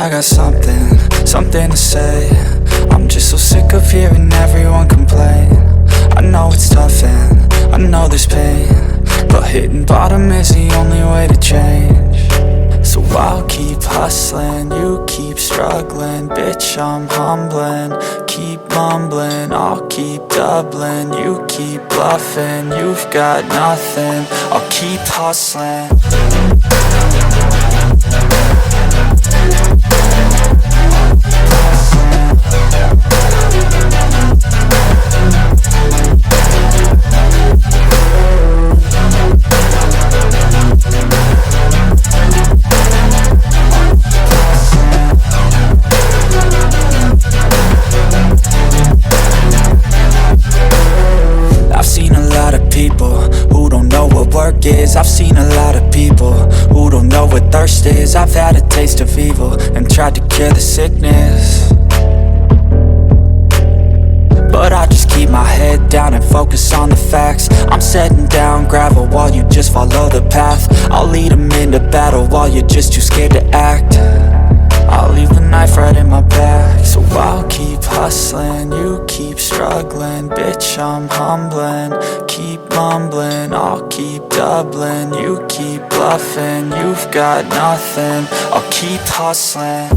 I got something to say. I'm just so sick of hearing everyone complain. I know it's tough and I know there's pain, but hitting bottom is the only way to change. So I'll keep hustling, you keep struggling. Bitch, I'm humbling, keep mumbling. I'll keep doubling, you keep bluffing. You've got nothing, I'll keep hustling. I've seen a lot of people who don't know what work is. I've seen a lot of people who don't know what thirst is. I've had a taste of evil and tried to cure the sickness, but I just keep my head down and focus on the facts. I'm setting down gravel while you just follow the path. I'll lead them into battle while you're just too scared to act. I'll leave the knife right in my back. So I'll keep hustling, you keep struggling. Bitch, I'm humbling, keep mumbling. I'll keep doubling, you keep bluffing. You've got nothing, I'll keep hustling.